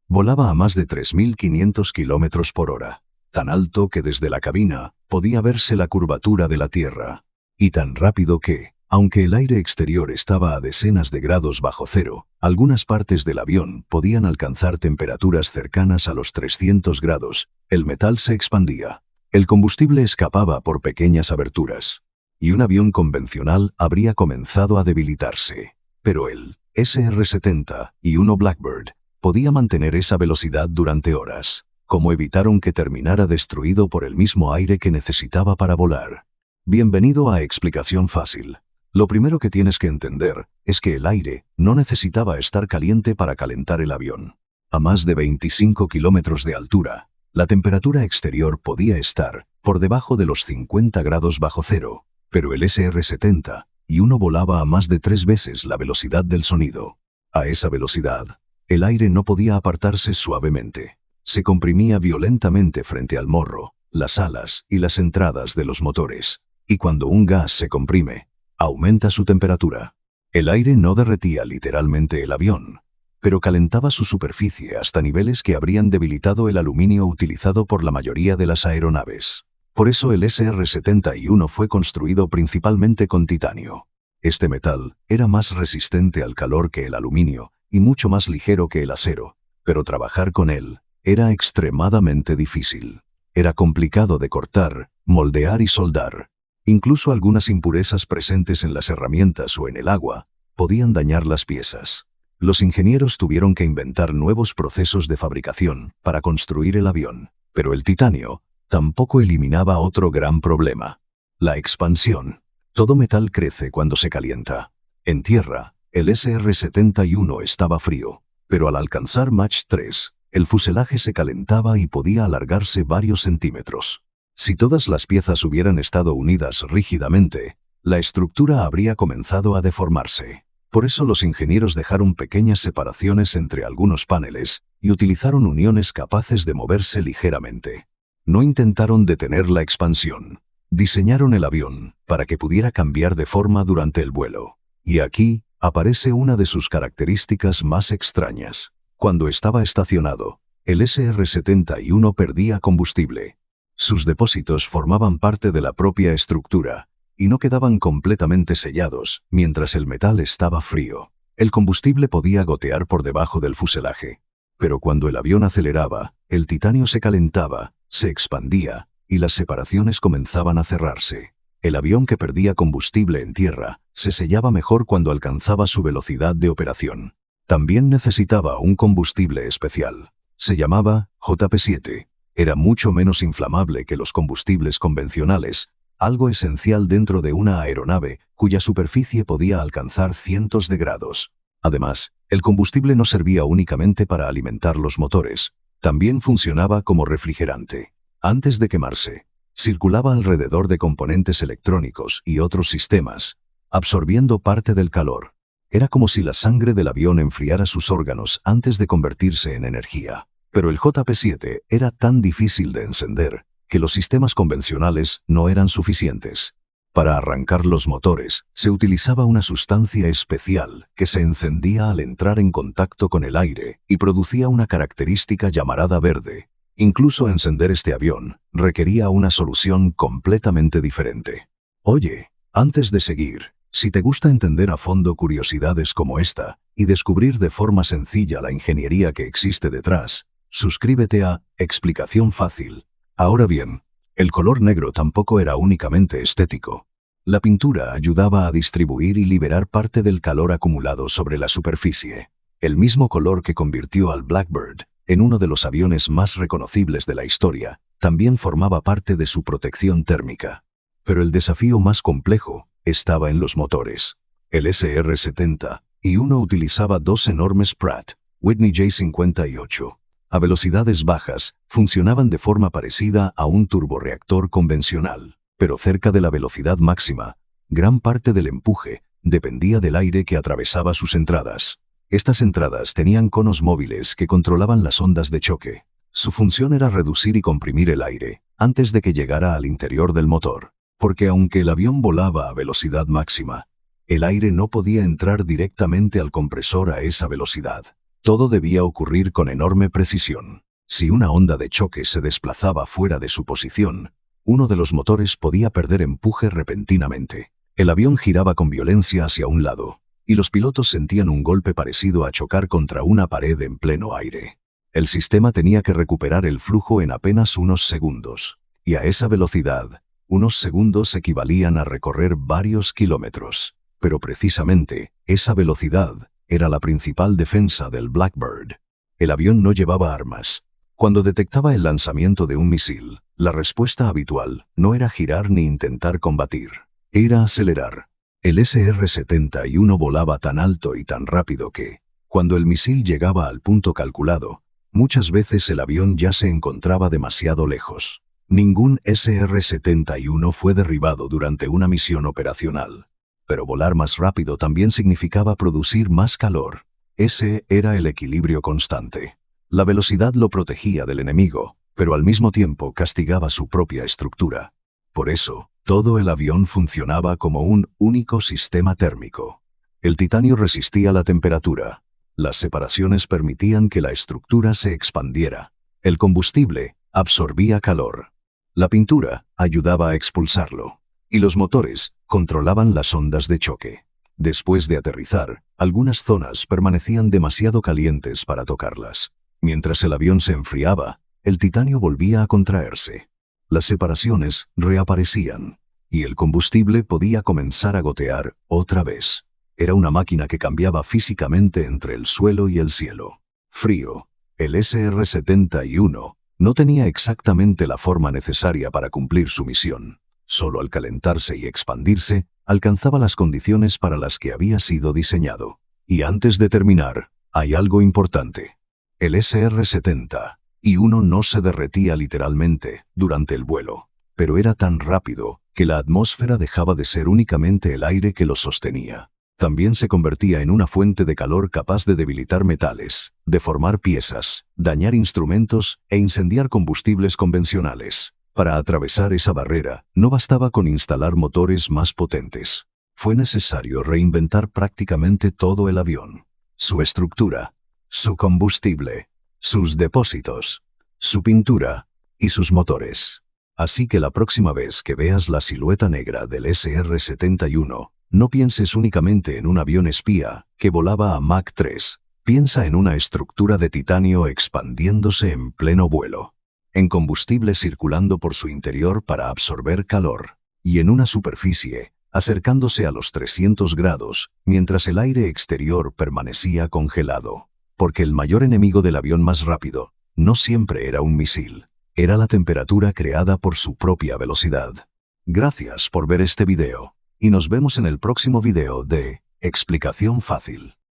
Volaba a más de 3.500 kilómetros por hora, tan alto que desde la cabina podía verse la curvatura de la Tierra, y tan rápido que, aunque el aire exterior estaba a decenas de grados bajo cero, algunas partes del avión podían alcanzar temperaturas cercanas a los 300 grados, el metal se expandía. El combustible escapaba por pequeñas aberturas, y un avión convencional habría comenzado a debilitarse. Pero el SR-71 Blackbird podía mantener esa velocidad durante horas. ¿Cómo evitaron que terminara destruido por el mismo aire que necesitaba para volar? Bienvenido a Explicación Fácil. Lo primero que tienes que entender es que el aire no necesitaba estar caliente para calentar el avión. A más de 25 kilómetros de altura, la temperatura exterior podía estar por debajo de los 50 grados bajo cero, pero el SR-71 volaba a más de 3 veces la velocidad del sonido. A esa velocidad, el aire no podía apartarse suavemente. Se comprimía violentamente frente al morro, las alas y las entradas de los motores. Y cuando un gas se comprime, aumenta su temperatura. El aire no derretía literalmente el avión, pero calentaba su superficie hasta niveles que habrían debilitado el aluminio utilizado por la mayoría de las aeronaves. Por eso el SR-71 fue construido principalmente con titanio. Este metal era más resistente al calor que el aluminio y mucho más ligero que el acero, pero trabajar con él era extremadamente difícil. Era complicado de cortar, moldear y soldar. Incluso algunas impurezas presentes en las herramientas o en el agua podían dañar las piezas. Los ingenieros tuvieron que inventar nuevos procesos de fabricación para construir el avión, pero el titanio tampoco eliminaba otro gran problema: la expansión. Todo metal crece cuando se calienta. En tierra, el SR-71 estaba frío, pero al alcanzar Mach 3, el fuselaje se calentaba y podía alargarse varios centímetros. Si todas las piezas hubieran estado unidas rígidamente, la estructura habría comenzado a deformarse. Por eso los ingenieros dejaron pequeñas separaciones entre algunos paneles y utilizaron uniones capaces de moverse ligeramente. No intentaron detener la expansión. Diseñaron el avión para que pudiera cambiar de forma durante el vuelo. Y aquí aparece una de sus características más extrañas. Cuando estaba estacionado, el SR-71 perdía combustible. Sus depósitos formaban parte de la propia estructura y no quedaban completamente sellados mientras el metal estaba frío. El combustible podía gotear por debajo del fuselaje. Pero cuando el avión aceleraba, el titanio se calentaba, se expandía y las separaciones comenzaban a cerrarse. El avión que perdía combustible en tierra se sellaba mejor cuando alcanzaba su velocidad de operación. También necesitaba un combustible especial. Se llamaba JP7. Era mucho menos inflamable que los combustibles convencionales, algo esencial dentro de una aeronave cuya superficie podía alcanzar cientos de grados. Además, el combustible no servía únicamente para alimentar los motores, también funcionaba como refrigerante. Antes de quemarse, circulaba alrededor de componentes electrónicos y otros sistemas, absorbiendo parte del calor. Era como si la sangre del avión enfriara sus órganos antes de convertirse en energía. Pero el JP7 era tan difícil de encender que los sistemas convencionales no eran suficientes. Para arrancar los motores, se utilizaba una sustancia especial que se encendía al entrar en contacto con el aire y producía una característica llamarada verde. Incluso encender este avión requería una solución completamente diferente. Oye, antes de seguir, si te gusta entender a fondo curiosidades como esta y descubrir de forma sencilla la ingeniería que existe detrás, suscríbete a Explicación Fácil. Ahora bien, el color negro tampoco era únicamente estético. La pintura ayudaba a distribuir y liberar parte del calor acumulado sobre la superficie. El mismo color que convirtió al Blackbird en uno de los aviones más reconocibles de la historia, también formaba parte de su protección térmica. Pero el desafío más complejo estaba en los motores. El SR-71 utilizaba dos enormes Pratt Whitney J58. A velocidades bajas, funcionaban de forma parecida a un turborreactor convencional, pero cerca de la velocidad máxima, gran parte del empuje dependía del aire que atravesaba sus entradas. Estas entradas tenían conos móviles que controlaban las ondas de choque. Su función era reducir y comprimir el aire antes de que llegara al interior del motor, porque aunque el avión volaba a velocidad máxima, el aire no podía entrar directamente al compresor a esa velocidad. Todo debía ocurrir con enorme precisión. Si una onda de choque se desplazaba fuera de su posición, uno de los motores podía perder empuje repentinamente. El avión giraba con violencia hacia un lado, y los pilotos sentían un golpe parecido a chocar contra una pared en pleno aire. El sistema tenía que recuperar el flujo en apenas unos segundos, y a esa velocidad, unos segundos equivalían a recorrer varios kilómetros. Pero precisamente, esa velocidad era la principal defensa del Blackbird. El avión no llevaba armas. Cuando detectaba el lanzamiento de un misil, la respuesta habitual no era girar ni intentar combatir, era acelerar. El SR-71 volaba tan alto y tan rápido que, cuando el misil llegaba al punto calculado, muchas veces el avión ya se encontraba demasiado lejos. Ningún SR-71 fue derribado durante una misión operacional. Pero volar más rápido también significaba producir más calor. Ese era el equilibrio constante. La velocidad lo protegía del enemigo, pero al mismo tiempo castigaba su propia estructura. Por eso, todo el avión funcionaba como un único sistema térmico. El titanio resistía la temperatura. Las separaciones permitían que la estructura se expandiera. El combustible absorbía calor. La pintura ayudaba a expulsarlo. Y los motores controlaban las ondas de choque. Después de aterrizar, algunas zonas permanecían demasiado calientes para tocarlas. Mientras el avión se enfriaba, el titanio volvía a contraerse. Las separaciones reaparecían, y el combustible podía comenzar a gotear otra vez. Era una máquina que cambiaba físicamente entre el suelo y el cielo. Frío. El SR-71 no tenía exactamente la forma necesaria para cumplir su misión. Solo al calentarse y expandirse, alcanzaba las condiciones para las que había sido diseñado. Y antes de terminar, hay algo importante. El SR-71 no se derretía literalmente durante el vuelo, pero era tan rápido que la atmósfera dejaba de ser únicamente el aire que lo sostenía. También se convertía en una fuente de calor capaz de debilitar metales, deformar piezas, dañar instrumentos e incendiar combustibles convencionales. Para atravesar esa barrera, no bastaba con instalar motores más potentes. Fue necesario reinventar prácticamente todo el avión. Su estructura, su combustible, sus depósitos, su pintura y sus motores. Así que la próxima vez que veas la silueta negra del SR-71, no pienses únicamente en un avión espía que volaba a Mach 3. Piensa en una estructura de titanio expandiéndose en pleno vuelo, en combustible circulando por su interior para absorber calor, y en una superficie acercándose a los 300 grados, mientras el aire exterior permanecía congelado. Porque el mayor enemigo del avión más rápido no siempre era un misil, era la temperatura creada por su propia velocidad. Gracias por ver este video, y nos vemos en el próximo video de Explicación Fácil.